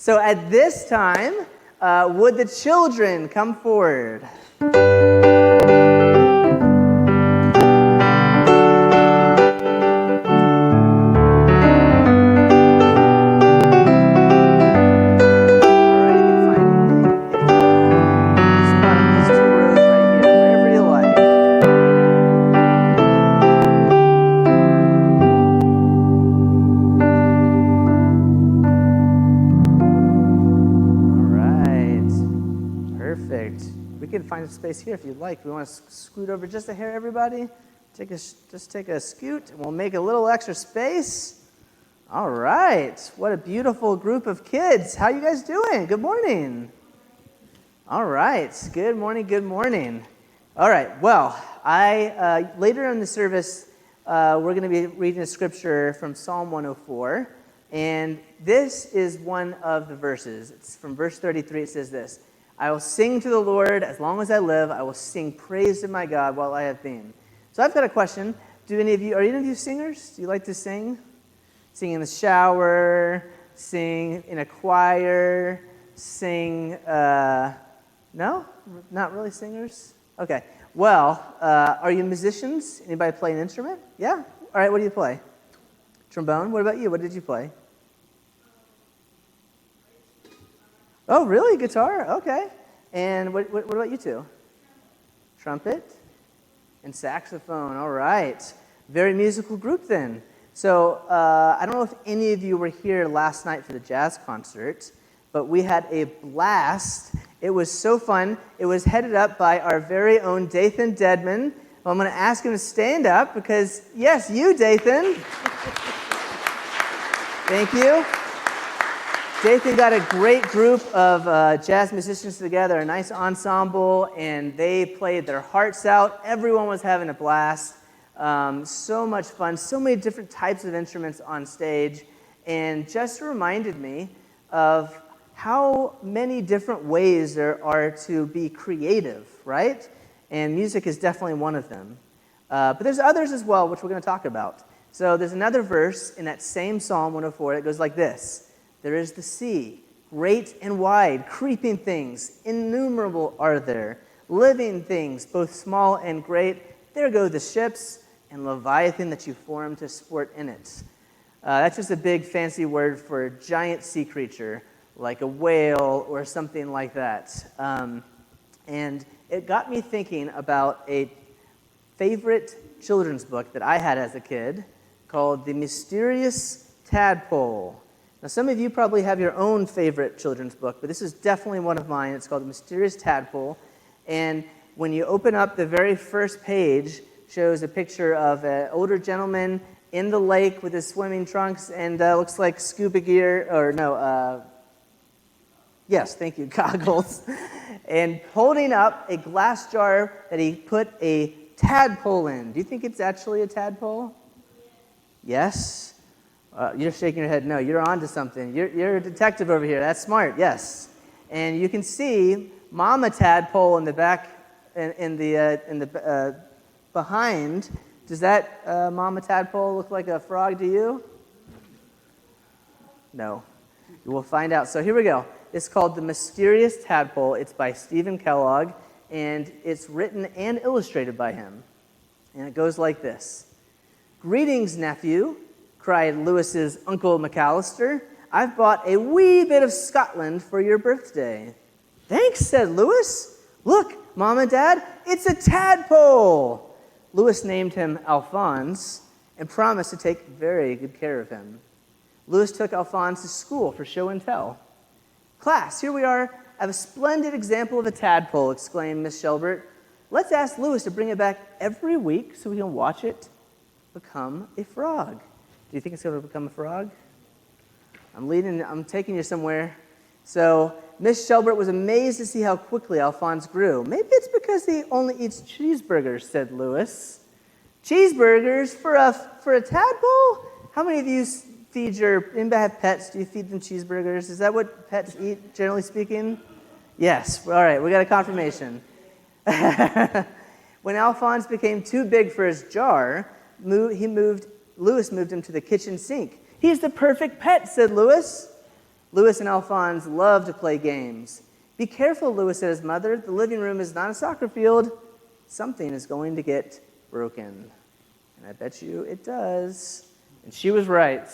So at this time, would the children come forward? Find a space here if you'd like. We want to scoot over just a hair, everybody. Just take a scoot, and we'll make a little extra space. All right. What a beautiful group of kids. How you guys doing? Good morning. All right. Good morning. Good morning. All right. Well, later in the service, we're going to be reading a scripture from Psalm 104, and this is one of the verses. It's from verse 33. It says this: I will sing to the Lord as long as I live. I will sing praise to my God while I have been. So I've got a question. Are any of you singers? Do you like to sing? Sing in the shower, sing in a choir, sing, no? Not really singers? Okay. Well, are you musicians? Anybody play an instrument? Yeah? All right, what do you play? Trombone? What about you? What did you play? Oh, really? Guitar? Okay. And what about you two? Trumpet and saxophone. All right. Very musical group then. So I don't know if any of you were here last night for the jazz concert, but we had a blast. It was so fun. It was headed up by our very own Dathan Dedman. Well, I'm going to ask him to stand up because, yes, you, Dathan. Thank you. Dathan got a great group of jazz musicians together, a nice ensemble, and they played their hearts out. Everyone was having a blast. So much fun, so many different types of instruments on stage, and just reminded me of how many different ways there are to be creative, right? And music is definitely one of them. But there's others as well, which we're going to talk about. So there's another verse in that same Psalm 104 that goes like this: there is the sea, great and wide, creeping things, innumerable are there, living things, both small and great. There go the ships, and Leviathan that you formed to sport in it. That's just a big fancy word for a giant sea creature, like a whale or something like that. And it got me thinking about a favorite children's book that I had as a kid called The Mysterious Tadpole. Now, some of you probably have your own favorite children's book, but this is definitely one of mine. It's called The Mysterious Tadpole. And when you open up, the very first page shows a picture of an older gentleman in the lake with his swimming trunks and looks like scuba gear, yes, thank you, goggles, and holding up a glass jar that he put a tadpole in. Do you think it's actually a tadpole? Yes? You're shaking your head. No, you're on to something. You're a detective over here. That's smart. Yes. And you can see Mama Tadpole in the back, in the behind. Does that Mama Tadpole look like a frog to you? No. We'll find out. So here we go. It's called The Mysterious Tadpole. It's by Steven Kellogg, and it's written and illustrated by him. And it goes like this: "Greetings, nephew," cried Lewis's Uncle McAllister. "I've bought a wee bit of Scotland for your birthday." "Thanks," said Lewis. "Look, Mom and Dad, it's a tadpole." Lewis named him Alphonse and promised to take very good care of him. Lewis took Alphonse to school for show and tell. "Class, here we are. I have a splendid example of a tadpole," exclaimed Miss Shelbert. "Let's ask Lewis to bring it back every week so we can watch it become a frog." Do you think it's going to become a frog? I'm taking you somewhere. So Miss Shelbert was amazed to see how quickly Alphonse grew. "Maybe it's because he only eats cheeseburgers," said Lewis. "Cheeseburgers for a tadpole? How many of you anybody have pets? Do you feed them cheeseburgers? Is that what pets eat, generally speaking? Yes. All right, we got a confirmation. When Alphonse became too big for his jar, Lewis moved him to the kitchen sink. "He's the perfect pet," said Lewis. Louis and Alphonse loved to play games. "Be careful," Louis said to his mother. "The living room is not a soccer field. Something is going to get broken." And I bet you it does. And she was right.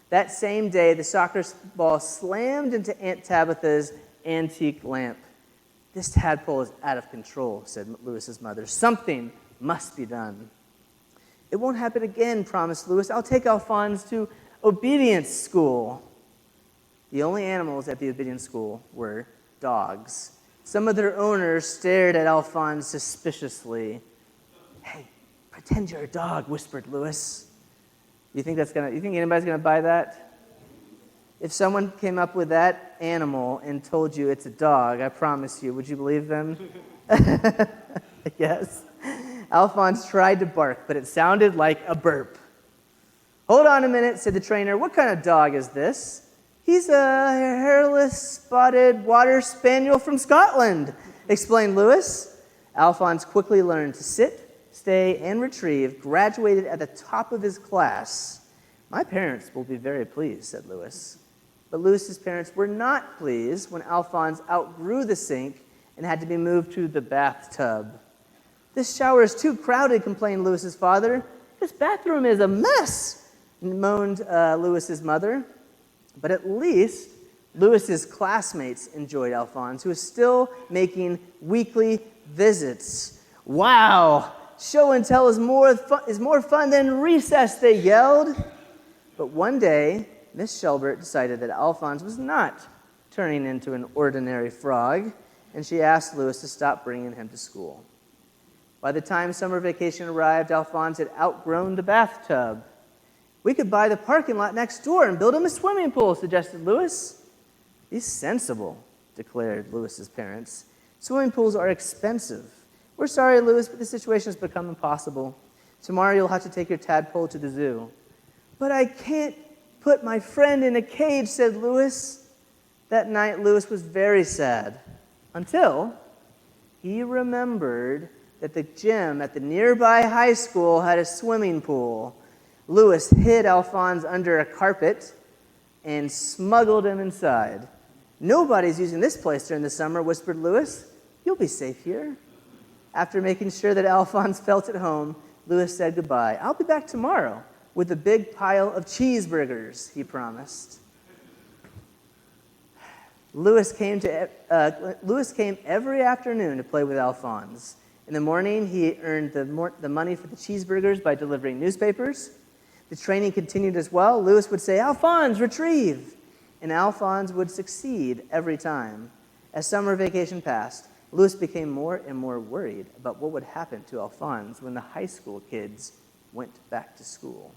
That same day, the soccer ball slammed into Aunt Tabitha's antique lamp. "This tadpole is out of control," said Louis's mother. "Something must be done." "It won't happen again," promised Louis. "I'll take Alphonse to obedience school." The only animals at the obedience school were dogs. Some of their owners stared at Alphonse suspiciously. "Hey, pretend you're a dog," whispered Louis. You think anybody's gonna buy that? If someone came up with that animal and told you it's a dog, I promise you, would you believe them? Yes. Alphonse tried to bark, but it sounded like a burp. "Hold on a minute," said the trainer. "What kind of dog is this?" "He's a hairless, spotted water spaniel from Scotland," explained Louis. Alphonse quickly learned to sit, stay, and retrieve, graduated at the top of his class. "My parents will be very pleased," said Louis. But Louis's parents were not pleased when Alphonse outgrew the sink and had to be moved to the bathtub. "This shower is too crowded," complained Louis's father. "This bathroom is a mess," moaned Louis's mother. But at least Louis's classmates enjoyed Alphonse, who was still making weekly visits. "Wow! Show and tell is more fun than recess," they yelled. But one day, Miss Shelbert decided that Alphonse was not turning into an ordinary frog, and she asked Louis to stop bringing him to school. By the time summer vacation arrived, Alphonse had outgrown the bathtub. "We could buy the parking lot next door and build him a swimming pool," suggested Louis. "Be sensible," declared Louis's parents. "Swimming pools are expensive." "We're sorry, Louis, but the situation has become impossible. Tomorrow you'll have to take your tadpole to the zoo." "But I can't put my friend in a cage," said Louis. That night, Louis was very sad, until he remembered that the gym at the nearby high school had a swimming pool. Louis hid Alphonse under a carpet and smuggled him inside. "Nobody's using this place during the summer," whispered Louis. "You'll be safe here." After making sure that Alphonse felt at home, Louis said goodbye. "I'll be back tomorrow with a big pile of cheeseburgers," he promised. Louis came every afternoon to play with Alphonse. In the morning, he earned the money for the cheeseburgers by delivering newspapers. The training continued as well. Louis would say, "Alphonse, retrieve!" And Alphonse would succeed every time. As summer vacation passed, Louis became more and more worried about what would happen to Alphonse when the high school kids went back to school.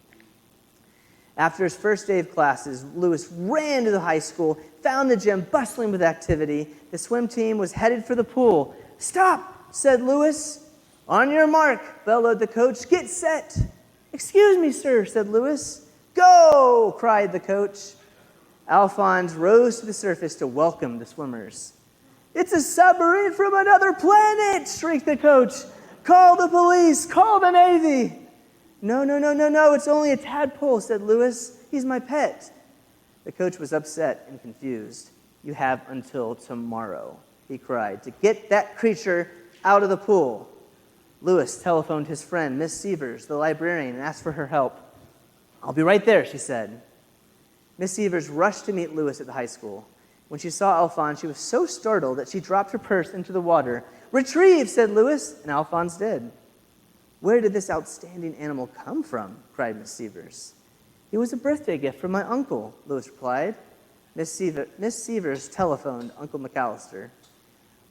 After his first day of classes, Louis ran to the high school, found the gym bustling with activity. The swim team was headed for the pool. "Stop!" said Louis. "On your mark," bellowed the coach. "Get set." "Excuse me, sir," said Louis. "Go!" cried the coach. Alphonse rose to the surface to welcome the swimmers. "It's a submarine from another planet!" shrieked the coach. "Call the police! Call the Navy!" No, it's only a tadpole," said Louis. "He's my pet." The coach was upset and confused. "You have until tomorrow," he cried, "to get that creature out of the pool." Louis telephoned his friend, Miss Severs, the librarian, and asked for her help. "I'll be right there," she said. Miss Severs rushed to meet Louis at the high school. When she saw Alphonse, she was so startled that she dropped her purse into the water. "Retrieve," said Louis, and Alphonse did. "Where did this outstanding animal come from?" cried Miss Severs. "It was a birthday gift from my uncle," Louis replied. Miss Severs telephoned Uncle McAllister.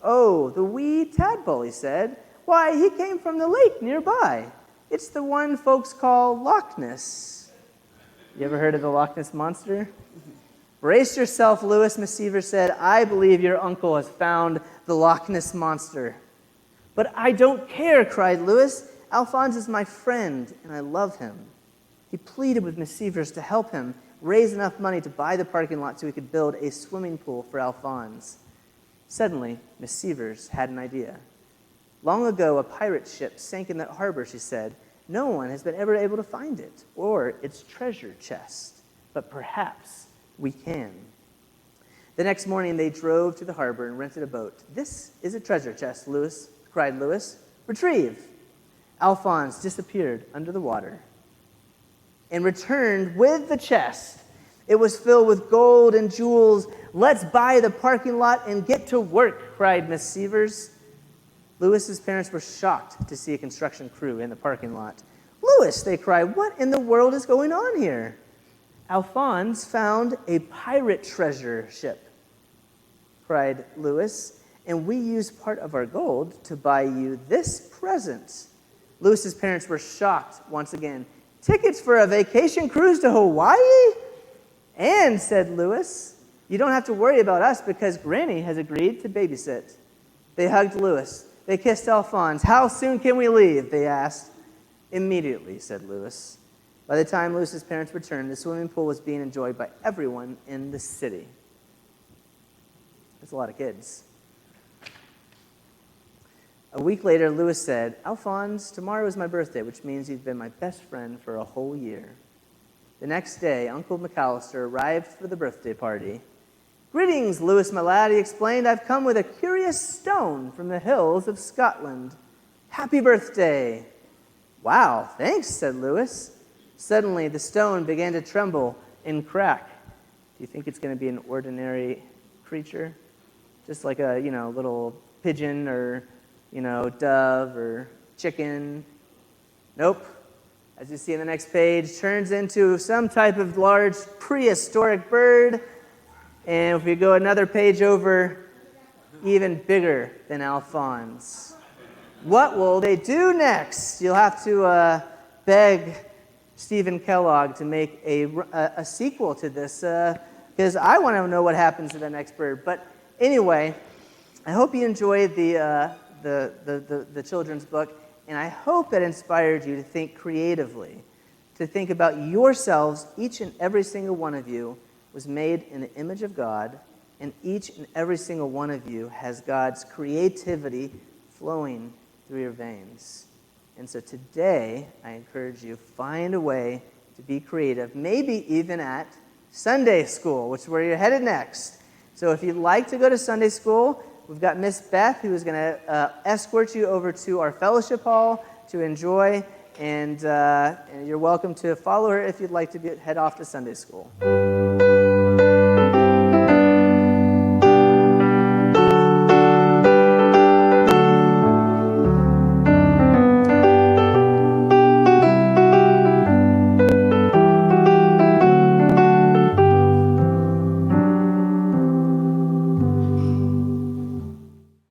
"Oh, the wee tadpole," he said. "Why, he came from the lake nearby. It's the one folks call Loch Ness." You ever heard of the Loch Ness Monster? "Brace yourself, Louis," Miss Severs said. "I believe your uncle has found the Loch Ness Monster." "But I don't care," cried Louis. "Alphonse is my friend, and I love him." He pleaded with Miss Severs to help him raise enough money to buy the parking lot so he could build a swimming pool for Alphonse. Suddenly, Miss Severs had an idea. "Long ago, a pirate ship sank in that harbor," she said. "No one has been ever able to find it or its treasure chest, but perhaps we can." The next morning, they drove to the harbor and rented a boat. "This is a treasure chest, Lewis," cried Lewis. "Retrieve." Alphonse disappeared under the water and returned with the chest. It was filled with gold and jewels. "Let's buy the parking lot and get to work," cried Miss Severs. Lewis's parents were shocked to see a construction crew in the parking lot. "Lewis," they cried, "what in the world is going on here?" "Alphonse found a pirate treasure ship," cried Lewis, "and we used part of our gold to buy you this present." Lewis's parents were shocked once again. "Tickets for a vacation cruise to Hawaii?" "And," said Lewis, "you don't have to worry about us because Granny has agreed to babysit." They hugged Lewis. They kissed Alphonse. "How soon can we leave?" they asked. "Immediately," said Lewis. By the time Lewis's parents returned, the swimming pool was being enjoyed by everyone in the city. That's a lot of kids. A week later, Lewis said, "Alphonse, tomorrow is my birthday, which means you've been my best friend for a whole year." The next day, Uncle McAllister arrived for the birthday party. "Greetings, Lewis, my lad," he explained. "I've come with a curious stone from the hills of Scotland. Happy birthday." "Wow, thanks," said Lewis. Suddenly, the stone began to tremble and crack. Do you think it's going to be an ordinary creature? Just like a, little pigeon or, dove or chicken? Nope. As you see in the next page, turns into some type of large prehistoric bird. And if we go another page over, even bigger than Alphonse. What will they do next? You'll have to beg Steven Kellogg to make a sequel to this because I want to know what happens to the next bird. But anyway, I hope you enjoyed the children's book, and I hope it inspired you to think creatively, to think about yourselves. Each and every single one of you was made in the image of God, and each and every single one of you has God's creativity flowing through your veins. And so today, I encourage you, find a way to be creative, maybe even at Sunday school, which is where you're headed next. So if you'd like to go to Sunday school, we've got Miss Beth, who is going to escort you over to our fellowship hall to enjoy, and you're welcome to follow her if you'd like to head off to Sunday school.